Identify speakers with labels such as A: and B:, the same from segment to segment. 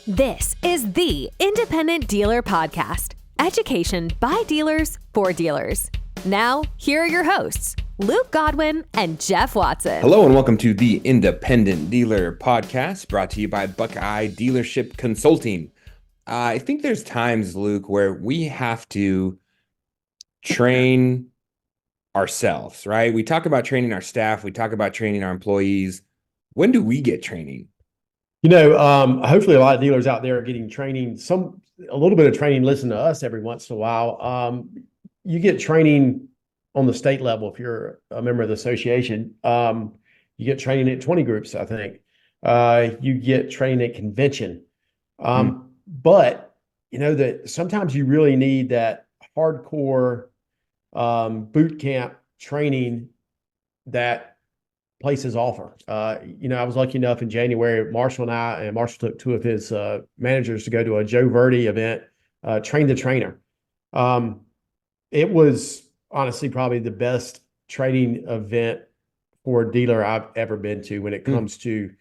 A: This is the Independent Dealer Podcast. Education by dealers for dealers. Now, here are your hosts, Luke Godwin and Jeff Watson.
B: Hello and welcome to the Independent Dealer Podcast, brought to you by Buckeye Dealership Consulting. I think there's times, Luke, where we have to train ourselves, right? We talk about training our staff. We talk about training our employees. When do we get training?
C: Hopefully a lot of dealers out there are getting training, a little bit of training, listen to us every once in a while. You get training on the state level if you're a member of the association. You get training at 20 groups, I think. You get training at convention. But that sometimes you really need that hardcore boot camp training that places offer. I was lucky enough in January, Marshall took two of his managers to go to a Joe Verdi event, Train the Trainer. It was honestly probably the best training event for a dealer I've ever been to when it comes to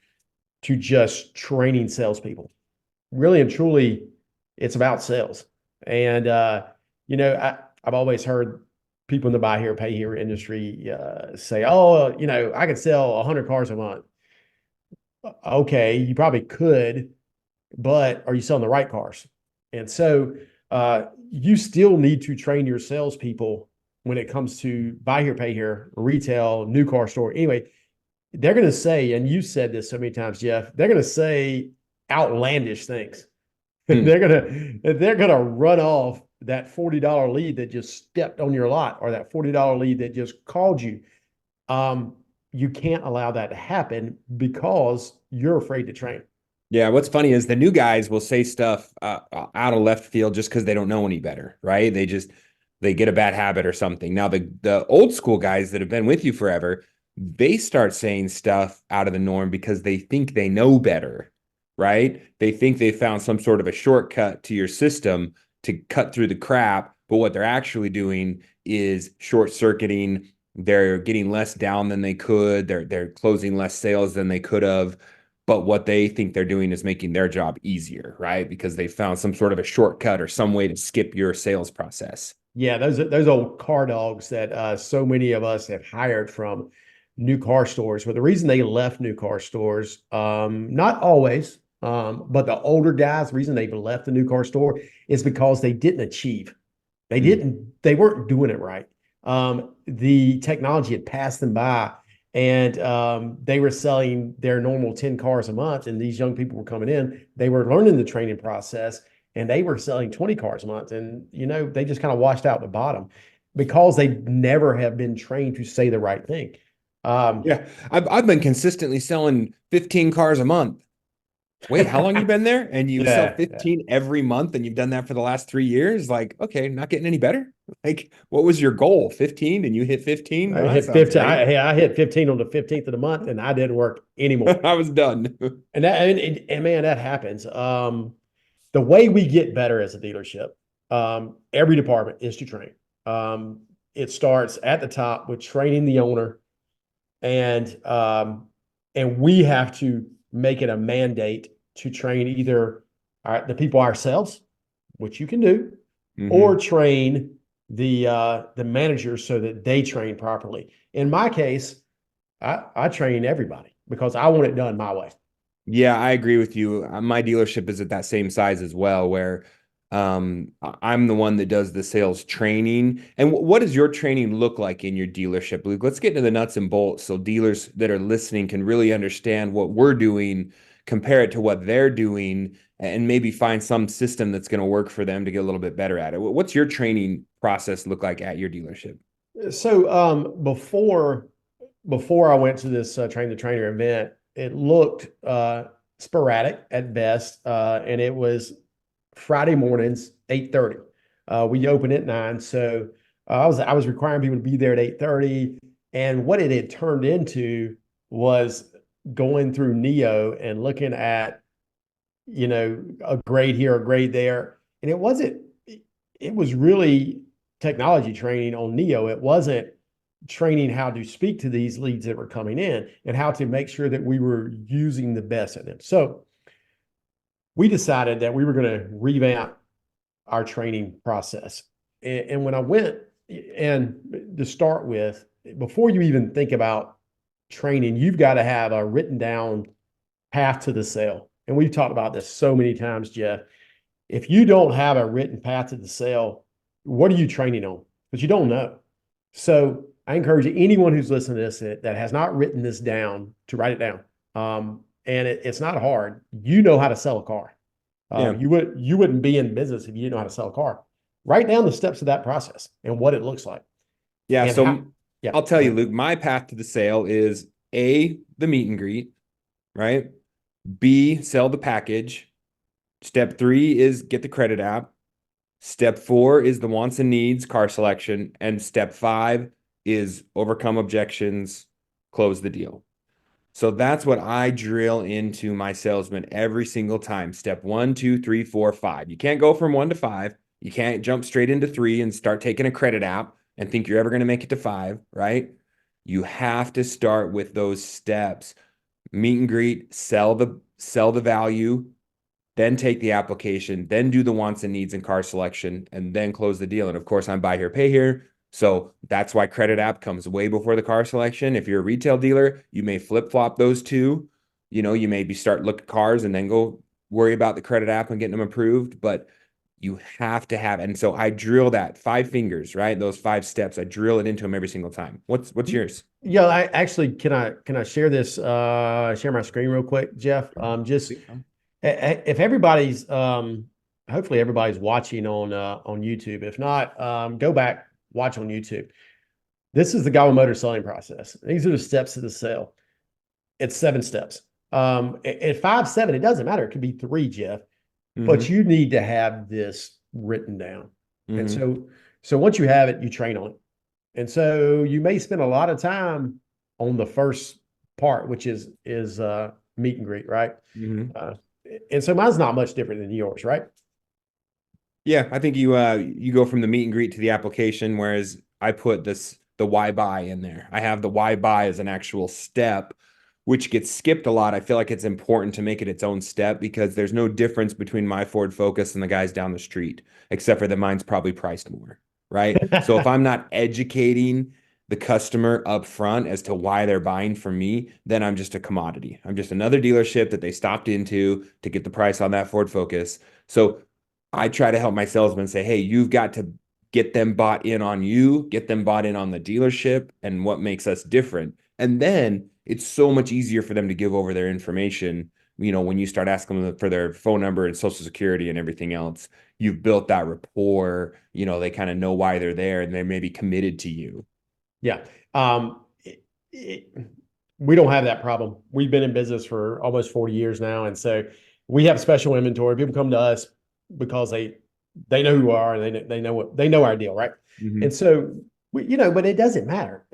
C: just training salespeople. Really and truly, it's about sales. And, I've always heard people in the buy here, pay here industry say, I could sell 100 cars a month. Okay, you probably could, but are you selling the right cars? And so you still need to train your salespeople when it comes to buy here, pay here, retail, new car store. Anyway, they're going to say, and you said this so many times, Jeff, they're going to say outlandish things. They're gonna run off that $40 lead that just stepped on your lot, or that $40 lead that just called you. You can't allow that to happen because you're afraid to train.
B: Yeah, what's funny is the new guys will say stuff out of left field just because they don't know any better, right? They get a bad habit or something. Now the old school guys that have been with you forever, they start saying stuff out of the norm because they think they know better, right? They think they found some sort of a shortcut to your system to cut through the crap, but what they're actually doing is short-circuiting. They're getting less down than they could. They're closing less sales than they could have. But what they think they're doing is making their job easier, right? Because they found some sort of a shortcut or some way to skip your sales process.
C: Yeah, those old car dogs that so many of us have hired from new car stores. But the reason they left new car stores, not always, but the older guys, the reason they've left the new car store is because they didn't achieve. They weren't doing it right. The technology had passed them by, and they were selling their normal 10 cars a month. And these young people were coming in, they were learning the training process, and they were selling 20 cars a month. And, they just kind of washed out the bottom because they never have been trained to say the right thing.
B: I've been consistently selling 15 cars a month. Wait, how long you been there? And you sell 15 every month, and you've done that for the last 3 years? Like, okay, not getting any better? Like, what was your goal? 15 and you hit 15?
C: I hit 15. I hit 15 on the 15th of the month, and I didn't work anymore.
B: I was done.
C: And man, that happens. The way we get better as a dealership, every department, is to train. It starts at the top with training the owner, and we have to make it a mandate to train either the people ourselves, which you can do, or train the managers so that they train properly. In my case, I train everybody because I want it done my way.
B: Yeah, I agree with you. My dealership is at that same size as well, where I'm the one that does the sales training. And what does your training look like in your dealership, Luke? Let's get into the nuts and bolts so dealers that are listening can really understand what we're doing, compare it to what they're doing, and maybe find some system that's going to work for them to get a little bit better at it. What's your training process look like at your dealership?
C: So before I went to this Train the Trainer event, it looked sporadic at best, and it was Friday mornings, 8:30. We open at 9. So I was requiring people to be there at 8:30. And what it had turned into was going through Neo and looking at, a grade here, a grade there. And it was really technology training on Neo. It wasn't training how to speak to these leads that were coming in and how to make sure that we were using the best of them. So we decided that we were going to revamp our training process. And when I went, and to start with, before you even think about training, you've got to have a written down path to the sale. And we've talked about this so many times, Jeff. If you don't have a written path to the sale, what are you training on? Because you don't know. So I encourage anyone who's listening to this that has not written this down to write it down. And it's not hard. You know how to sell a car.
B: Yeah.
C: You wouldn't be in business if you didn't know how to sell a car. Write down the steps of that process and what it looks like.
B: Yeah.
C: And
B: So
C: yeah.
B: I'll tell you, Luke, my path to the sale is A, the meet and greet, right? B, sell the package. Step 3 is get the credit app. Step 4 is the wants and needs, car selection. And step 5 is overcome objections, close the deal. So that's what I drill into my salesman every single time. Step 1, 2, 3, 4, 5. You can't go from 1 to 5. You can't jump straight into 3 and start taking a credit app and think you're ever going to make it to 5, right? You have to start with those steps. Meet and greet, sell the value, then take the application, then do the wants and needs and car selection, and then close the deal. And of course, I'm buy here, pay here. So that's why credit app comes way before the car selection. If you're a retail dealer, you may flip-flop those two. You maybe start look at cars and then go worry about the credit app and getting them approved. But you have to have, and so I drill that 5 fingers, right? Those 5 steps, I drill it into them every single time. What's yours?
C: Yeah, I actually can I share this, share my screen real quick, Jeff? Just if everybody's hopefully everybody's watching on YouTube. If not, go back, watch on YouTube. This is the Godwin Motor selling process. These are the steps to the sale. It's 7 steps. At 5, 7, it doesn't matter. It could be 3, Jeff. But you need to have this written down. And so once you have it, you train on it. And so you may spend a lot of time on the first part, which is meet and greet, right? And so mine's not much different than yours, right?
B: Yeah, I think you go from the meet and greet to the application, whereas I put the why buy in there. I have the why buy as an actual step, which gets skipped a lot. I feel like it's important to make it its own step because there's no difference between my Ford Focus and the guys down the street, except for that mine's probably priced more, right? So if I'm not educating the customer up front as to why they're buying from me, then I'm just a commodity. I'm just another dealership that they stopped into to get the price on that Ford Focus. So I try to help my salesmen say, hey, you've got to get them bought in on you, get them bought in on the dealership and what makes us different. And then it's so much easier for them to give over their information. When you start asking them for their phone number and social security and everything else, you've built that rapport. They kind of know why they're there and they're maybe committed to you.
C: Yeah. We don't have that problem. We've been in business for almost 40 years now. And so we have special inventory. People come to us because they know who we are and they know our deal, right? And so but it doesn't matter.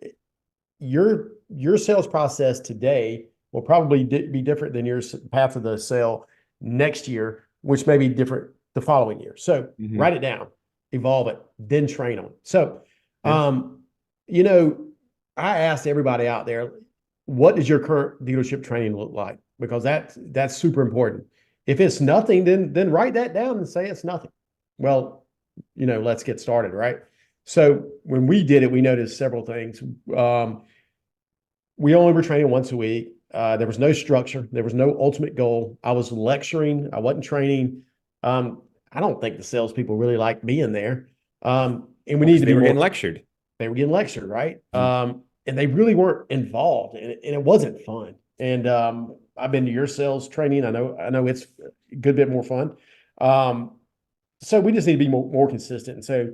C: Your sales process today will probably be different than your path of the sale next year, which may be different the following year. So write it down, evolve it, then train on it. So, I asked everybody out there, what does your current dealership training look like? Because that's super important. If it's nothing, then write that down and say it's nothing. Well, let's get started, right? So when we did it, we noticed several things. We only were training once a week. There was no structure. There was no ultimate goal. I was lecturing. I wasn't training. I don't think the salespeople really liked being there. And we needed to be
B: more getting lectured.
C: They were getting lectured, right? And they really weren't involved, and it wasn't fun. And I've been to your sales training. I know it's a good bit more fun. So we just need to be more consistent. And so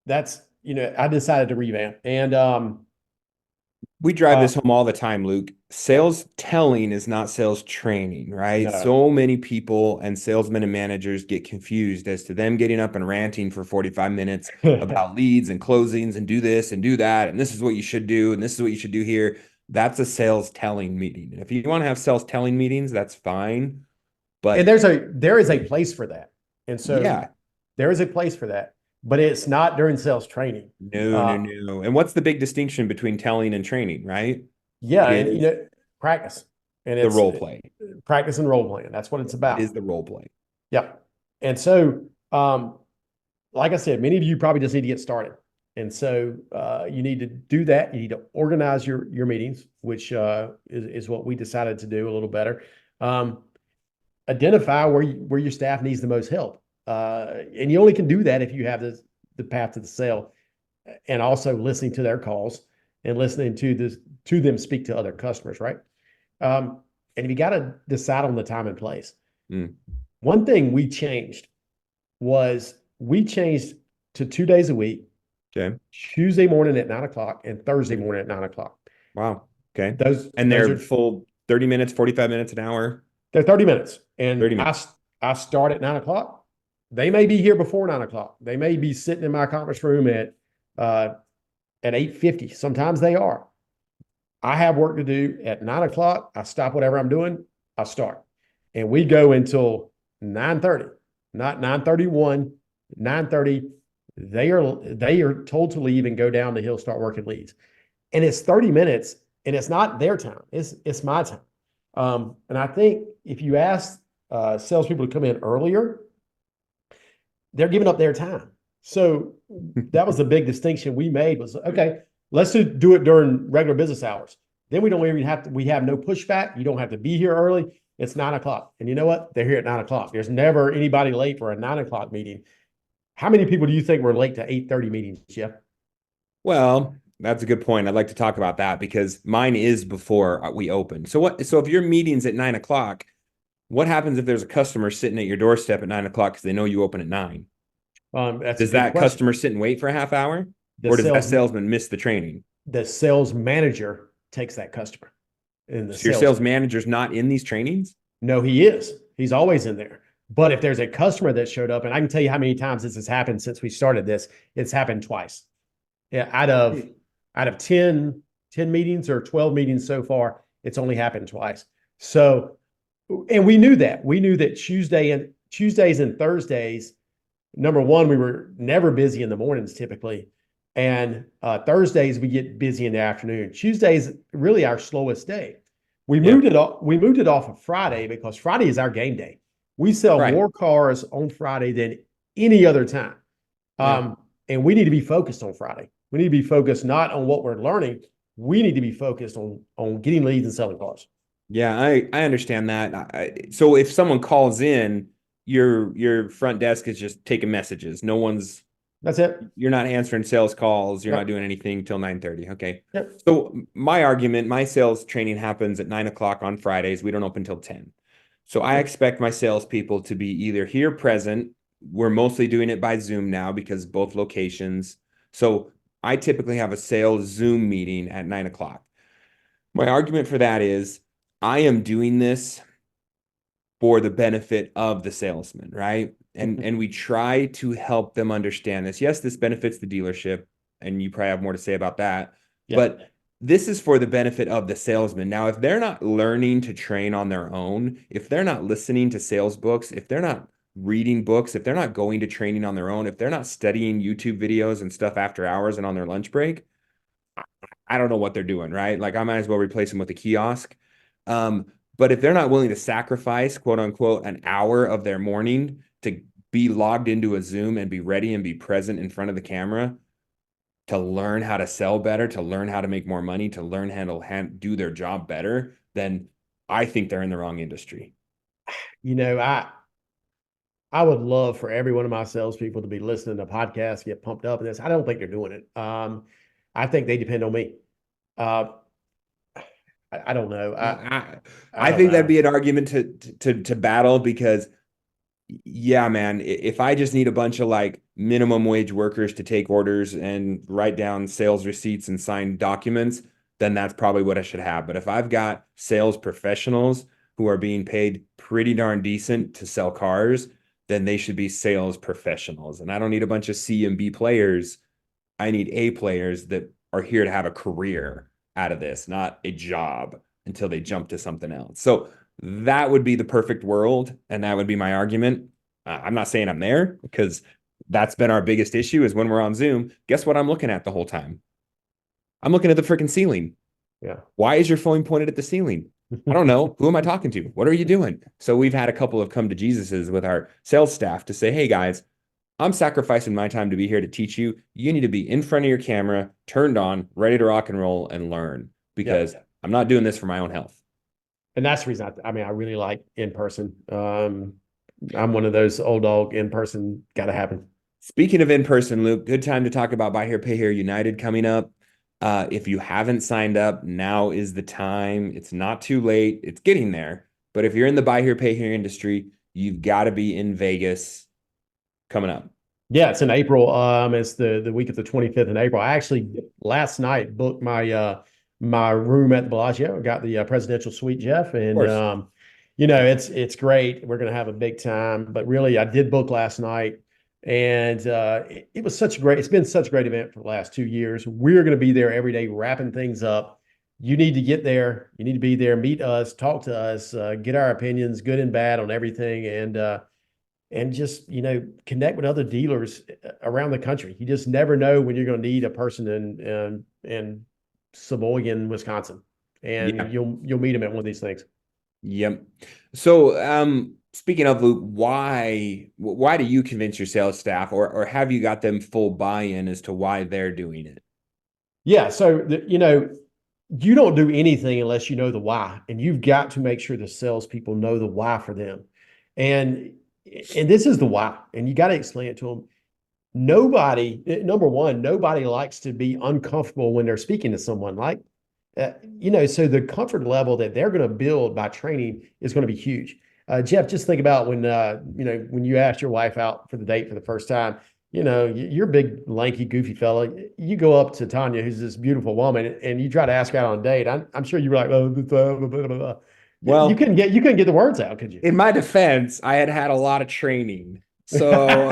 C: that's I decided to revamp. And
B: we drive this home all the time, Luke. Sales telling is not sales training, right?
C: No.
B: So many people and salesmen and managers get confused as to them getting up and ranting for 45 minutes about leads and closings and do this and do that. And this is what you should do. And this is what you should do here. That's a sales telling meeting. And if you want to have sales telling meetings, that's fine. But
C: and there is a place for that. And so there is a place for that. But it's not during sales training.
B: No. And what's the big distinction between telling and training, right?
C: Yeah, and practice. And
B: The
C: it's
B: role play.
C: practice and role playing. That's what it's about.
B: It is the role play.
C: Yep. And so, like I said, many of you probably just need to get started. And so you need to do that. You need to organize your meetings, which is what we decided to do a little better. Identify where your staff needs the most help. And you only can do that if you have the path to the sale, and also listening to their calls and listening to them speak to other customers, right? And you got to decide on the time and place. One thing we changed to 2 days a week.
B: Okay.
C: Tuesday morning at 9:00 and Thursday morning at 9:00.
B: Wow. Okay.
C: Those
B: they're
C: are
B: full 30 minutes, 45 minutes, an hour.
C: They're 30 minutes. And
B: 30 minutes.
C: I start at 9:00. They may be here before 9:00. They may be sitting in my conference room at 8:50. Sometimes they are. I have work to do at 9:00. I stop whatever I'm doing. I start. And we go until 9:30, not 9:31, 9:30. They are told to leave and go down the hill, start working leads. And it's 30 minutes, and it's not their time. It's my time. And I think if you ask salespeople to come in earlier, they're giving up their time. So that was the big distinction we made was, okay, let's do it during regular business hours. Then we don't even we have no pushback. You don't have to be here early. It's 9:00. And you know what? They're here at 9:00. There's never anybody late for a 9:00 meeting. How many people do you think were late to 8:30 meetings, Jeff?
B: Well, that's a good point. I'd like to talk about that because mine is before we open. So if your meeting's at 9:00, what happens if there's a customer sitting at your doorstep at 9:00 because they know you open at 9? Does that customer sit and wait for a half hour? Or does that salesman miss the training?
C: The sales manager takes that customer.
B: So your sales manager's not in these trainings?
C: No, he is. He's always in there. But if there's a customer that showed up, and I can tell you how many times this has happened since we started this, it's happened twice. Yeah, out of 10 meetings or 12 meetings so far, it's only happened twice. So, and we knew that. We knew that Tuesdays and Thursdays, number one, we were never busy in the mornings typically. And Thursdays we get busy in the afternoon. Tuesdays really our slowest day. We moved it off of Friday because Friday is our game day. We sell more cars on Friday than any other time. And we need to be focused on Friday. We need to be focused not on what we're learning. We need to be focused on getting leads and selling cars.
B: Yeah, I understand that. So if someone calls in, your front desk is just taking messages.
C: That's it.
B: You're not answering sales calls. You're not doing anything till 9:30. Okay.
C: Yep.
B: So my sales training happens at 9:00 on Fridays. We don't open till 10. So I expect my salespeople to be either here present. We're mostly doing it by Zoom now because both locations. So I typically have a sales Zoom meeting at 9:00. My argument for that is I am doing this for the benefit of the salesman, right? And we try to help them understand this. Yes, this benefits the dealership, and you probably have more to say about that. Yeah. But this is for the benefit of the salesman. Now, if they're not learning to train on their own, if they're not listening to sales books, if they're not reading books, if they're not going to training on their own, if they're not studying YouTube videos and stuff after hours and on their lunch break, I don't know what they're doing, right? Like I might as well replace them with a kiosk. But if they're not willing to sacrifice, quote unquote, an hour of their morning to be logged into a Zoom and be ready and be present in front of the camera to learn how to sell better, to learn how to make more money, to learn how to do their job better, then I think they're in the wrong industry.
C: You know, I would love for every one of my salespeople to be listening to podcasts, get pumped up in this. I don't think they're doing it. I think they depend on me. I don't know.
B: I think that'd be an argument to battle because, yeah, man, if I just need a bunch of like minimum wage workers to take orders and write down sales receipts and sign documents, then that's probably what I should have. But if I've got sales professionals who are being paid pretty darn decent to sell cars, then they should be sales professionals. And I don't need a bunch of C and B players. I need A players that are here to have a career out of this, not a job until they jump to something else. So that would be the perfect world. And that would be my argument. I'm not saying I'm there because that's been our biggest issue is when we're on Zoom, guess what I'm looking at the whole time? I'm looking at the freaking ceiling.
C: Yeah.
B: Why is your phone pointed at the ceiling? I don't know. Who am I talking to? What are you doing? So we've had a couple of come to Jesuses with our sales staff to say, hey guys, I'm sacrificing my time to be here to teach you. You need to be in front of your camera, turned on, ready to rock and roll and learn because I'm not doing this for my own health.
C: And that's the reason I really like in person. I'm one of those old dog in person, got to happen.
B: Speaking of in person, Luke, good time to talk about Buy Here, Pay Here United coming up. If you haven't signed up, now is the time. It's not too late. It's getting there. But if you're in the Buy Here, Pay Here industry, you've got to be in Vegas coming up.
C: Yeah, it's in April. It's the week of the 25th in April. I actually last night booked my room at the Bellagio. I got the presidential suite, Jeff, and it's great. We're going to have a big time. But really, I did book last night, and it was such a great. It's been such a great event for the last 2 years. We're going to be there every day, wrapping things up. You need to get there. You need to be there, meet us, talk to us, get our opinions, good and bad, on everything, and just connect with other dealers around the country. You just never know when you're going to need a person in Sheboygan, Wisconsin, and you'll meet them at one of these things.
B: Yep. So, speaking of, Luke, why do you convince your sales staff, or have you got them full buy-in as to why they're doing it?
C: Yeah. So, you don't do anything unless you know the why, and you've got to make sure the salespeople know the why for them. And this is the why, and you got to explain it to them. Number one, nobody likes to be uncomfortable when they're speaking to someone. So the comfort level that they're going to build by training is going to be huge. Jeff, just think about when you asked your wife out for the date for the first time. You're a big, lanky, goofy fella. You go up to Tanya, who's this beautiful woman, and you try to ask her out on a date. I'm sure you were like, oh, blah, blah, blah, blah. Well, you couldn't get the words out, could you?
B: In my defense, I had a lot of training, so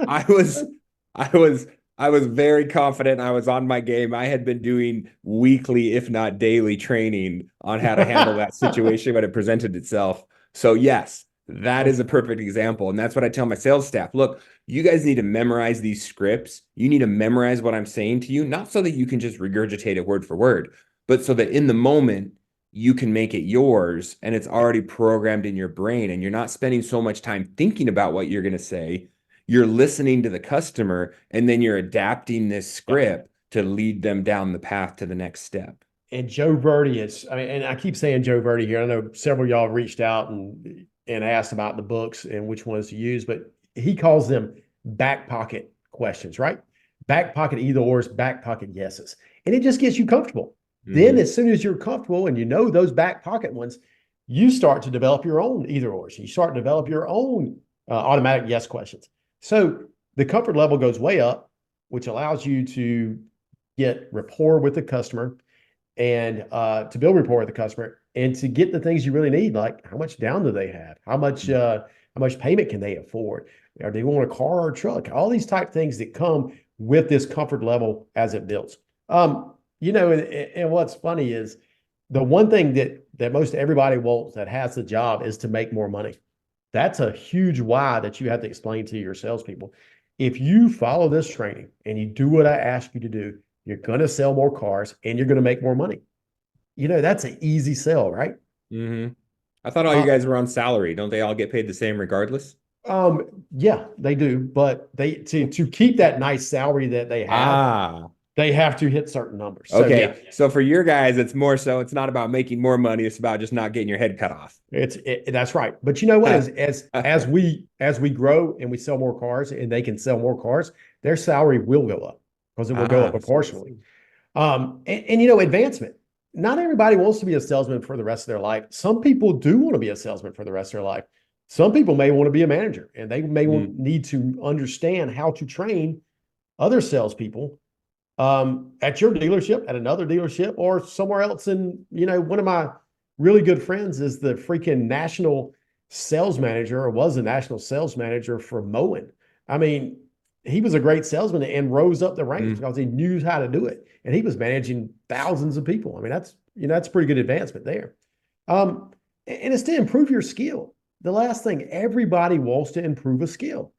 B: I was very confident. I was on my game. I had been doing weekly, if not daily, training on how to handle that situation when it presented itself. So yes, that is a perfect example. And that's what I tell my sales staff. Look, you guys need to memorize these scripts. You need to memorize what I'm saying to you, not so that you can just regurgitate it word for word, but so that in the moment, you can make it yours and it's already programmed in your brain, and you're not spending so much time thinking about what you're going to say. You're listening to the customer, and then you're adapting this script to lead them down the path to the next step.
C: And Joe Verdi and I keep saying Joe Verdi here. I know several of y'all reached out and asked about the books and which ones to use, but he calls them back pocket questions, right? Back pocket either ors, back pocket yeses. And it just gets you comfortable. Then as soon as you're comfortable and you know those back pocket ones, you start to develop your own either ors. You start to develop your own automatic yes questions. So the comfort level goes way up, which allows you to get rapport with the customer and to build rapport with the customer and to get the things you really need, like how much down do they have? How much payment can they afford? Or do they want a car or a truck? All these type things that come with this comfort level as it builds. And what's funny is the one thing that most everybody wants that has the job is to make more money. That's a huge why that you have to explain to your salespeople. If you follow this training and you do what I ask you to do, you're going to sell more cars and you're going to make more money. That's an easy sell, right?
B: Mm-hmm. I thought all you guys were on salary. Don't they all get paid the same regardless?
C: Yeah, they do. But to keep that nice salary that they have, they have to hit certain numbers.
B: Okay. So for your guys, it's more so it's not about making more money. It's about just not getting your head cut off.
C: That's right. But you know what? As we grow and we sell more cars and they can sell more cars, their salary will go up because it will go up proportionally. Advancement. Not everybody wants to be a salesman for the rest of their life. Some people do want to be a salesman for the rest of their life. Some people may want to be a manager, and they may need to understand how to train other salespeople at your dealership, at another dealership, or somewhere else. And, one of my really good friends is the freaking national sales manager, or was a national sales manager for Moen. I mean, he was a great salesman and rose up the ranks because he knew how to do it. And he was managing thousands of people. I mean, that's pretty good advancement there. And it's to improve your skill. The last thing, everybody wants to improve a skill.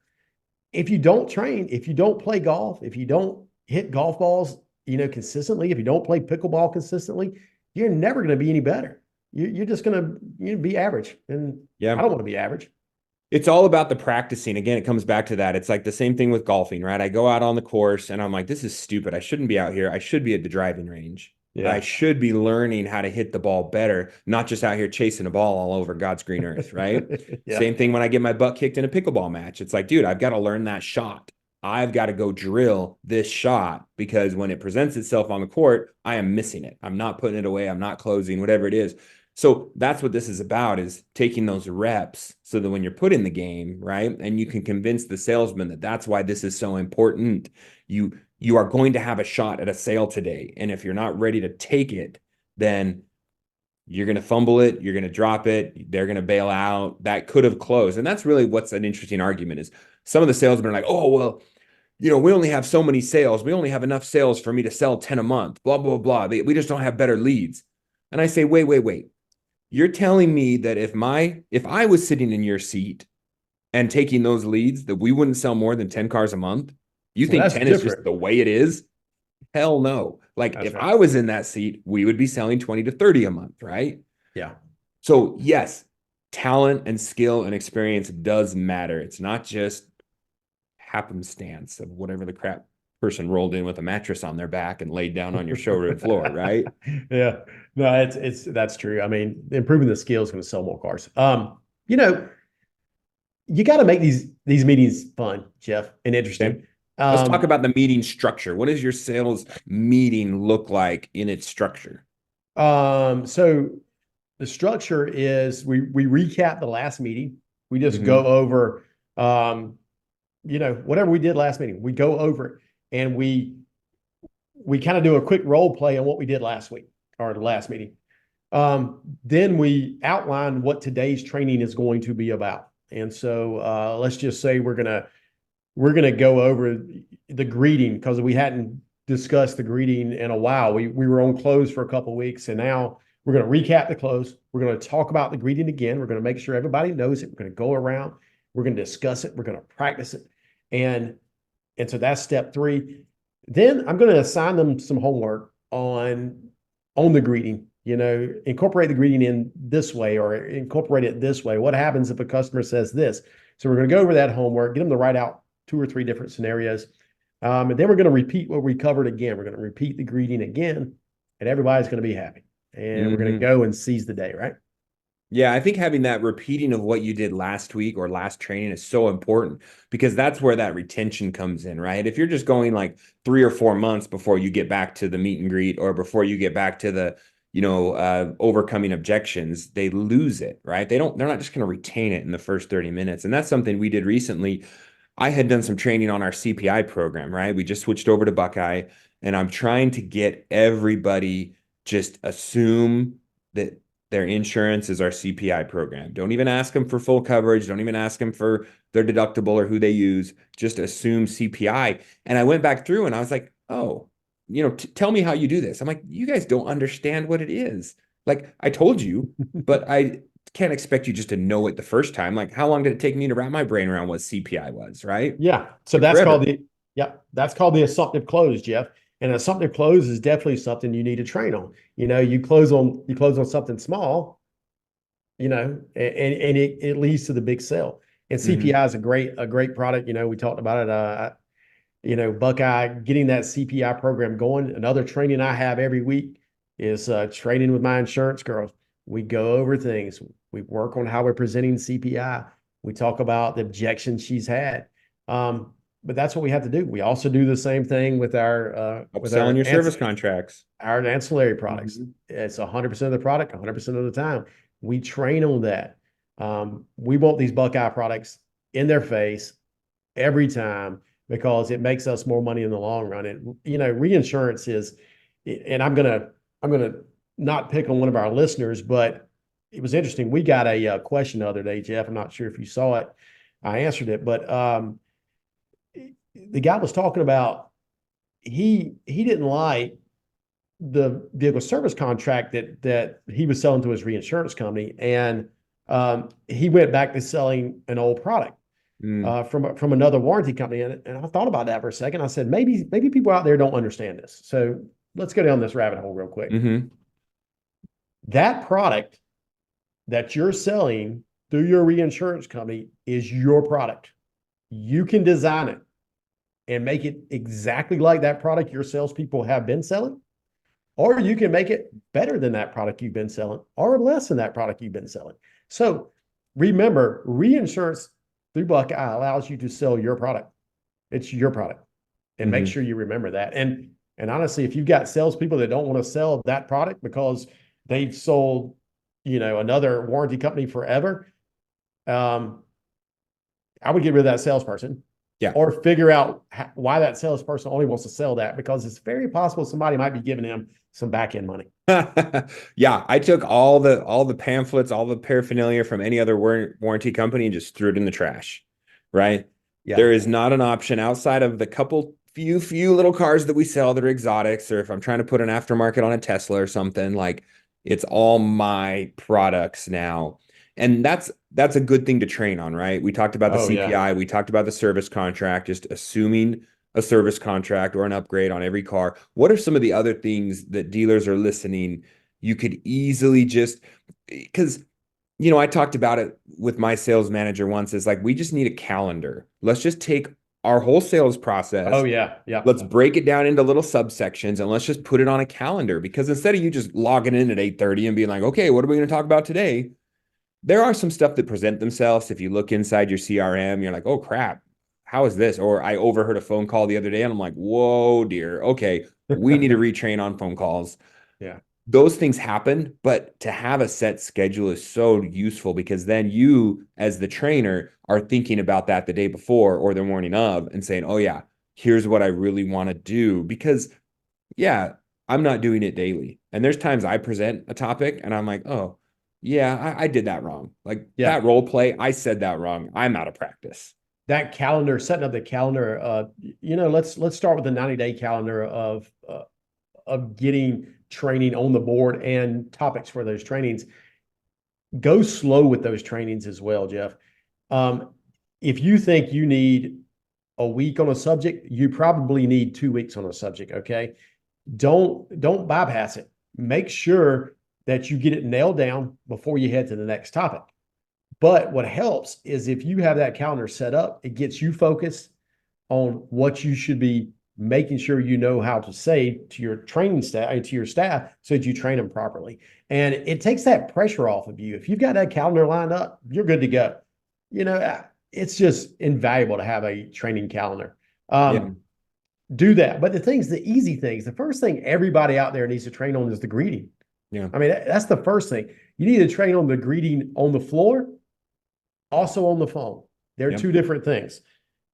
C: If you don't train, if you don't play golf, if you don't hit golf balls, consistently, if you don't play pickleball consistently, you're never going to be any better. you're just going to be average. And
B: Yeah.
C: I don't want to be average.
B: It's all about the practicing. Again, it comes back to that. It's like the same thing with golfing, right? I go out on the course and I'm like, this is stupid. I shouldn't be out here. I should be at the driving range.
C: Yeah.
B: I should be learning how to hit the ball better, not just out here chasing a ball all over God's green earth, right?
C: Yeah.
B: Same thing when I get my butt kicked in a pickleball match. It's like, dude, I've got to learn that shot. I've got to go drill this shot because when it presents itself on the court, I am missing it. I'm not putting it away. I'm not closing, whatever it is. So that's what this is about, is taking those reps so that when you're put in the game, right, and you can convince the salesman that that's why this is so important. You are going to have a shot at a sale today. And if you're not ready to take it, then you're going to fumble it. You're going to drop it. They're going to bail out. That could have closed. And that's really what's an interesting argument is some of the salesmen are like, oh, well, we only have so many sales. We only have enough sales for me to sell 10 a month, blah, blah, blah. We just don't have better leads. And I say, wait. You're telling me that if I was sitting in your seat and taking those leads, that we wouldn't sell more than 10 cars a month? You think 10 is just the way it is? Hell no. Like if I was in that seat, we would be selling 20 to 30 a month, right?
C: Yeah.
B: So yes, talent and skill and experience does matter. It's not just happenstance of whatever the crap person rolled in with a mattress on their back and laid down on your showroom floor, right?
C: Yeah, no, that's true. I mean, improving the skills is going to sell more cars. You got to make these meetings fun, Jeff, and interesting.
B: Okay. Let's talk about the meeting structure. What does your sales meeting look like in its structure?
C: So the structure is we recap the last meeting. We just go over, whatever we did last meeting. We go over it. And we kind of do a quick role play on what we did last week or the last meeting. Then we outline what today's training is going to be about. And so let's just say we're gonna go over the greeting because we hadn't discussed the greeting in a while. We were on close for a couple of weeks, and now we're going to recap the close. We're going to talk about the greeting again. We're going to make sure everybody knows it. We're going to go around. We're going to discuss it. We're going to practice it. And so that's step 3. Then I'm going to assign them some homework on the greeting, incorporate the greeting in this way or incorporate it this way. What happens if a customer says this? So we're going to go over that homework, get them to write out 2 or 3 different scenarios. And then we're going to repeat what we covered again. We're going to repeat the greeting again, and everybody's going to be happy. And we're going to go and seize the day, right?
B: Yeah, I think having that repeating of what you did last week or last training is so important because that's where that retention comes in, right? If you're just going like 3 or 4 months before you get back to the meet and greet or before you get back to the, overcoming objections, they lose it, right? They're not just going to retain it in the first 30 minutes. And that's something we did recently. I had done some training on our CPI program, right? We just switched over to Buckeye, and I'm trying to get everybody just assume that their insurance is our CPI program. Don't even ask them for full coverage. Don't even ask them for their deductible or who they use. Just assume CPI. And I went back through and I was like, oh, tell me how you do this. I'm like, you guys don't understand what it is. Like I told you, but I can't expect you just to know it the first time. Like how long did it take me to wrap my brain around what CPI was, right?
C: Yeah. So that's called the assumptive close, Jeff. And assumptive close is definitely something you need to train on. You close on something small, and it leads to the big sale. And CPI is a great product. We talked about it. Buckeye getting that CPI program going. Another training I have every week is training with my insurance girls. We go over things. We work on how we're presenting CPI. We talk about the objections she's had. But that's what we have to do. We also do the same thing with our
B: selling your service contracts,
C: our ancillary products. It's 100% of the product, 100% of the time. We train on that. We want these Buckeye products in their face every time because it makes us more money in the long run. And reinsurance is, and I'm gonna not pick on one of our listeners, but it was interesting. We got a question the other day, Jeff. I'm not sure if you saw it. I answered it, but the guy was talking about he didn't like the vehicle service contract that he was selling to his reinsurance company, and he went back to selling an old product from another warranty company. And I thought about that for a second. I said, maybe people out there don't understand this. So let's go down this rabbit hole real quick. That product that you're selling through your reinsurance company is your product. You can design it and make it exactly like that product your salespeople have been selling, or you can make it better than that product you've been selling or less than that product you've been selling. So remember, reinsurance through Buckeye allows you to sell your product. It's your product. And make sure you remember that. And honestly, if you've got salespeople that don't want to sell that product because they've sold, another warranty company forever, I would get rid of that salesperson.
B: Yeah.
C: Or figure out why that salesperson only wants to sell that, because it's very possible somebody might be giving him some back end money.
B: Yeah, I took all the pamphlets, all the paraphernalia from any other warranty company and just threw it in the trash. Right? Yeah. There is not an option outside of the few little cars that we sell that are exotics, or if I'm trying to put an aftermarket on a Tesla or something, like it's all my products now. And that's a good thing to train on, right? We talked about the CPI, we talked about the service contract, just assuming a service contract or an upgrade on every car. What are some of the other things that dealers are listening? You could easily because, I talked about it with my sales manager once, is like, we just need a calendar. Let's just take our whole sales process.
C: Oh yeah. Yeah.
B: Let's break it down into little subsections and let's just put it on a calendar, because instead of you just logging in at 8:30 and being like, okay, what are we going to talk about today? There are some stuff that present themselves. If you look inside your CRM, you're like, oh crap, how is this? Or I overheard a phone call the other day and I'm like, whoa, dear. Okay, we need to retrain on phone calls.
C: Yeah.
B: Those things happen, but to have a set schedule is so useful, because then you, as the trainer, are thinking about that the day before or the morning of and saying, oh yeah, here's what I really want to do. Because yeah, I'm not doing it daily. And there's times I present a topic and I'm like, oh, yeah, I did that wrong. Like that role play, I said that wrong. I'm out of practice.
C: That calendar, setting up the calendar, let's start with the 90-day calendar of getting training on the board and topics for those trainings. Go slow with those trainings as well, Jeff. If you think you need a week on a subject, you probably need 2 weeks on a subject. Okay. Don't bypass it. Make sure that you get it nailed down before you head to the next topic. But what helps is if you have that calendar set up, it gets you focused on what you should be making sure you know how to say to your training staff, to your staff, so that you train them properly. And it takes that pressure off of you. If you've got that calendar lined up, you're good to go. It's just invaluable to have a training calendar. Do that. But the easy things, the first thing everybody out there needs to train on is the greeting.
B: Yeah.
C: I mean, that's the first thing. You need to train on the greeting on the floor, also on the phone. They're two different things.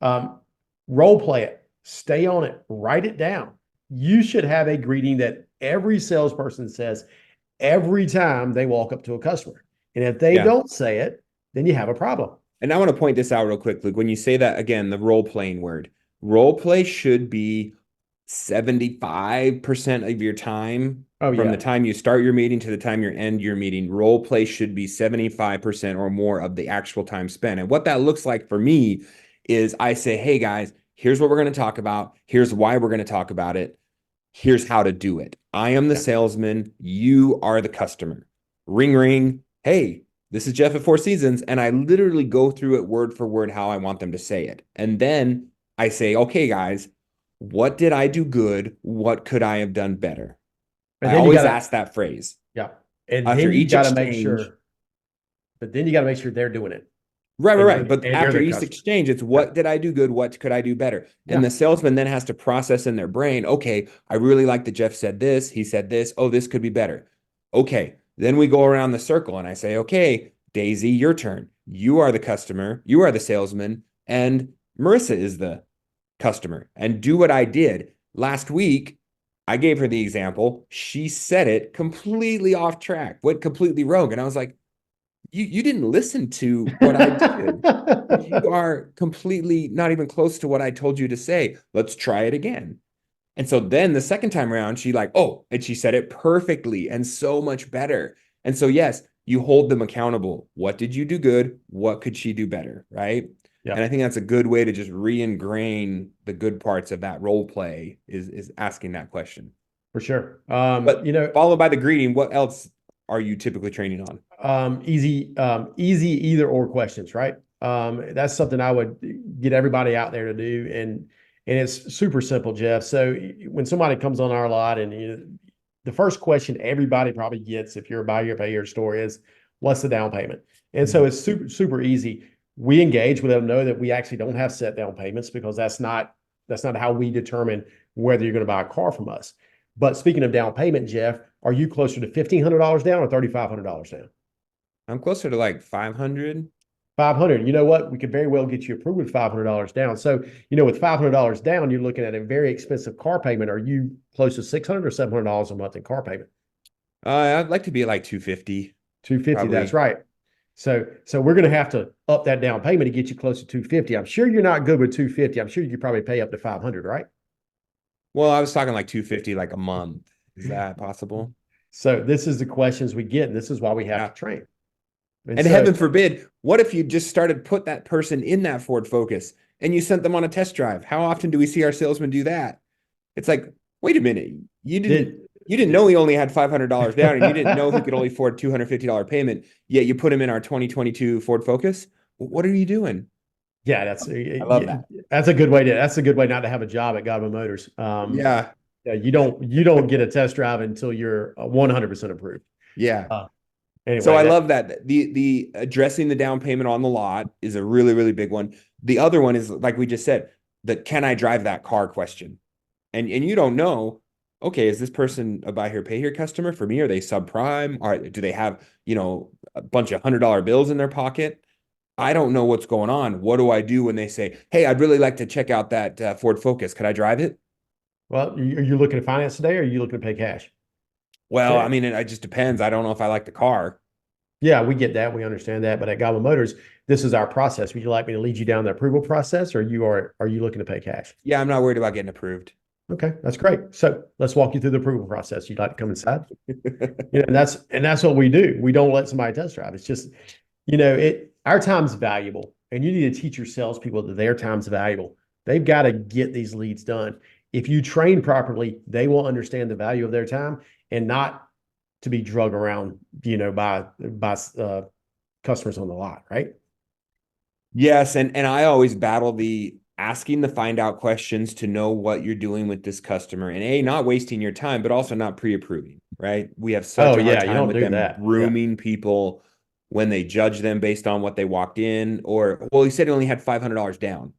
C: Role play it, stay on it, write it down. You should have a greeting that every salesperson says every time they walk up to a customer. And if they don't say it, then you have a problem. And
B: I want to point this out real quick, Luke. When you say that, again, the role playing word, role play should be 75% of your time. From the time you start your meeting to the time you end your meeting, role play should be 75% or more of the actual time spent. And what that looks like for me is I say, hey guys, here's what we're going to talk about. Here's why we're going to talk about it. Here's how to do it. I am the salesman. You are the customer. Ring, ring. Hey, this is Jeff at Four Seasons. And I literally go through it word for word how I want them to say it. And then I say, okay, guys, what did I do good? What could I have done better? I always ask that phrase.
C: Yeah. And
B: after
C: then you
B: each
C: got to
B: exchange,
C: make sure. But then you got to make sure they're doing it.
B: Right. But after each exchange, it's what did I do good? What could I do better? And the salesman then has to process in their brain, okay, I really like that Jeff said this. He said this. Oh, this could be better. Okay. Then we go around the circle and I say, okay, Daisy, your turn. You are the customer. You are the salesman. And Marissa is the customer. And do what I did. Last week, I gave her the example. She said it completely off track, went completely rogue. And I was like, you didn't listen to what I did. You are completely not even close to what I told you to say. Let's try it again. And so then the second time around, and she said it perfectly and so much better. And so, yes, you hold them accountable. What did you do good? What could she do better? Right. Yeah. And I think that's a good way to just re-ingrain the good parts of that role play is asking that question.
C: For sure.
B: But followed by the greeting, what else are you typically training on?
C: Easy either or questions, right? That's something I would get everybody out there to do. And it's super simple, Jeff. So when somebody comes on our lot and the first question everybody probably gets if you're a buy your pay your store is, what's the down payment? And so it's super easy. We engage with them, know that we actually don't have set down payments because that's not how we determine whether you're going to buy a car from us. But speaking of down payment, Jeff, are you closer to $1,500 down or $3,500 down?
B: I'm closer to like 500.
C: 500. You know what? We could very well get you approved with $500 down. So, with $500 down, you're looking at a very expensive car payment. Are you close to $600 or $700 a month in car payment?
B: I'd like to be at like 250.
C: 250.
B: Probably.
C: That's right. So we're going to have to up that down payment to get you close to 250. I'm sure you're not good with 250. I'm sure you could probably pay up to 500, right?
B: Well, I was talking like 250 like a month. Is that possible?
C: So this is the questions we get, and this is why we have to train.
B: And heaven forbid, what if you just started put that person in that Ford Focus and you sent them on a test drive? How often do we see our salesmen do that? It's like, wait a minute, you didn't know he only had $500 down, and you didn't know he could only afford $250 payment. Yet you put him in our 2022 Ford Focus. What are you doing?
C: Yeah, I love that. That's a good way not to have a job at Godwin Motors. Yeah, you don't get a test drive until you're 100% approved.
B: Yeah.
C: Anyway,
B: so I love that. The addressing the down payment on the lot is a really, really big one. The other one is, like we just said, the can I drive that car question. And you don't know, okay, is this person a buy here, pay here customer for me? Are they subprime? Or do they have, a bunch of $100 bills in their pocket? I don't know what's going on. What do I do when they say, hey, I'd really like to check out that Ford Focus. Could I drive it?
C: Well, are you looking to finance today or are you looking to pay cash?
B: Well, I mean, it just depends. I don't know if I like the car.
C: Yeah, we get that. We understand that. But at Godwin Motors, this is our process. Would you like me to lead you down the approval process, or are you looking to pay cash?
B: Yeah, I'm not worried about getting approved.
C: Okay, that's great. So let's walk you through the approval process. You'd like to come inside? And that's what we do. We don't let somebody test drive. It's just, our time's valuable, and you need to teach your salespeople that their time's valuable. They've got to get these leads done. If you train properly, they will understand the value of their time and not to be drug around, by customers on the lot, right?
B: Yes, and I always battle the asking the find out questions to know what you're doing with this customer, and not wasting your time, but also not pre-approving, right? We have such a hard time with them grooming people when they judge them based on what they walked in, or, well, he said he only had $500 down.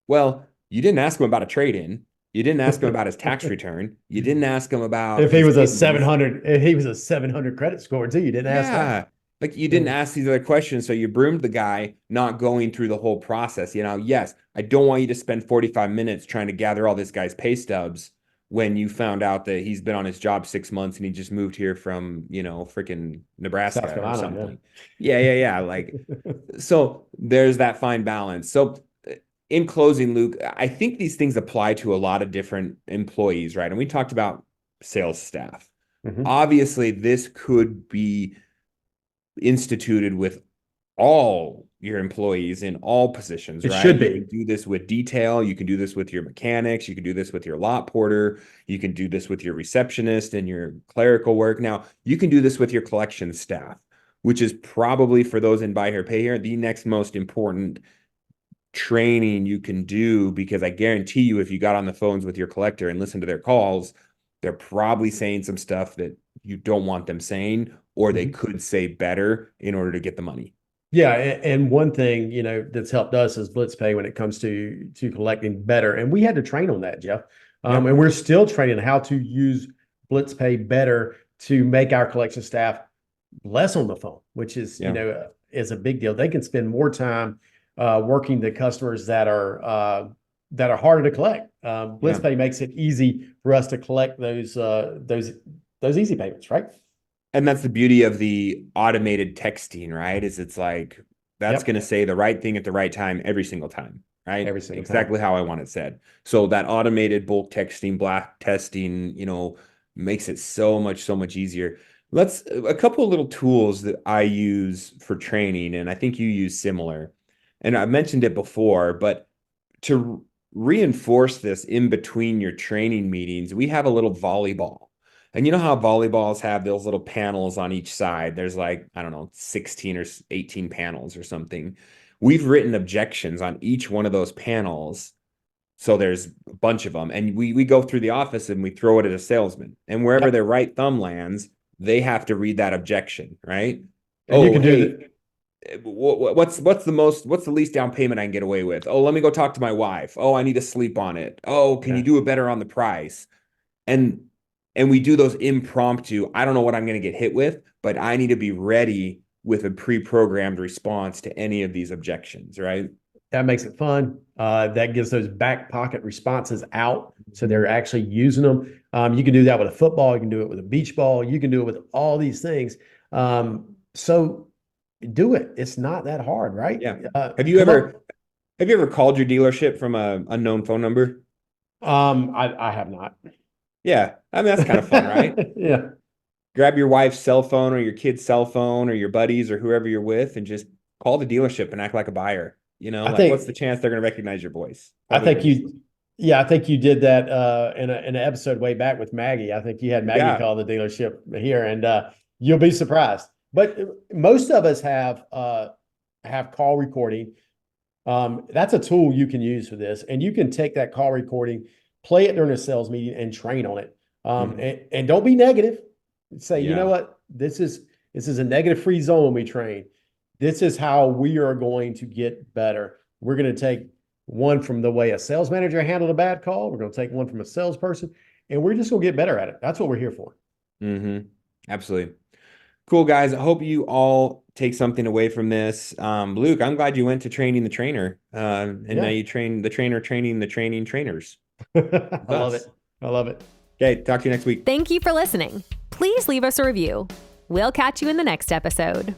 B: Well, you didn't ask him about a trade-in. You didn't ask him about his tax return. You didn't ask him about
C: if he was a 700 credit score too. You didn't ask that.
B: Like you didn't ask these other questions. So you broomed the guy, not going through the whole process. Yes, I don't want you to spend 45 minutes trying to gather all this guy's pay stubs when you found out that he's been on his job 6 months and he just moved here from, freaking Nebraska or something. Yeah. Like, so there's that fine balance. So in closing, Luke, I think these things apply to a lot of different employees, right? And we talked about sales staff. Obviously, this could be instituted with all your employees in all positions, right?
C: It should be.
B: You can do this with detail. You can do this with your mechanics. You can do this with your lot porter. You can do this with your receptionist and your clerical work. Now, you can do this with your collection staff, which is probably, for those in buy here, pay here, the next most important training you can do, because I guarantee you, if you got on the phones with your collector and listened to their calls, they're probably saying some stuff that you don't want them saying, or they could say better in order to get the money.
C: Yeah, and one thing that's helped us is Blitz Pay when it comes to collecting better, and we had to train on that, Jeff. And we're still training how to use Blitz Pay better to make our collection staff less on the phone, which is is a big deal. They can spend more time working the customers that are harder to collect. Blitz Pay makes it easy for us to collect those easy payments, right?
B: And that's the beauty of the automated texting, right? It's like, that's going to say the right thing at the right time every single time, right?
C: Every single
B: exactly
C: time.
B: How I want it said. So that automated bulk texting, black testing, makes it so much easier. A couple of little tools that I use for training, and I think you use similar. And I mentioned it before, but to reinforce this in between your training meetings, we have a little volleyball. And you know how volleyballs have those little panels on each side? There's like, I don't know, 16 or 18 panels or something. We've written objections on each one of those panels. So there's a bunch of them. And we go through the office and we throw it at a salesman. And wherever their right thumb lands, they have to read that objection, right?
C: And you can do
B: what's the least down payment I can get away with? Oh, let me go talk to my wife. Oh, I need to sleep on it. Oh, can you do it better on the price? And we do those impromptu. I don't know what I'm going to get hit with, but I need to be ready with a pre-programmed response to any of these objections, right?
C: That makes it fun. That gives those back pocket responses out, so they're actually using them. You can do that with a football. You can do it with a beach ball. You can do it with all these things. So do it. It's not that hard, right?
B: Yeah. Have you ever called your dealership from an unknown phone number?
C: I have not.
B: Yeah. I mean, that's kind of fun, right?
C: Yeah.
B: Grab your wife's cell phone or your kid's cell phone or your buddies or whoever you're with and just call the dealership and act like a buyer. You know, what's the chance they're going to recognize your voice?
C: Probably I think you did that in an episode way back with Maggie. I think you had Maggie call the dealership here, and you'll be surprised. But most of us have call recording. That's a tool you can use for this, and you can take that call recording, play it during a sales meeting, and train on it. And don't be negative. Say, you know what, this is a negative-free zone when we train. This is how we are going to get better. We're going to take one from the way a sales manager handled a bad call. We're going to take one from a salesperson, and we're just going to get better at it. That's what we're here for.
B: Absolutely. Cool, guys. I hope you all take something away from this. Luke, I'm glad you went to training the trainer, and now you train the trainer training the training trainers.
C: I love it. I love it.
B: Okay, talk to you next week.
A: Thank you for listening. Please leave us a review. We'll catch you in the next episode.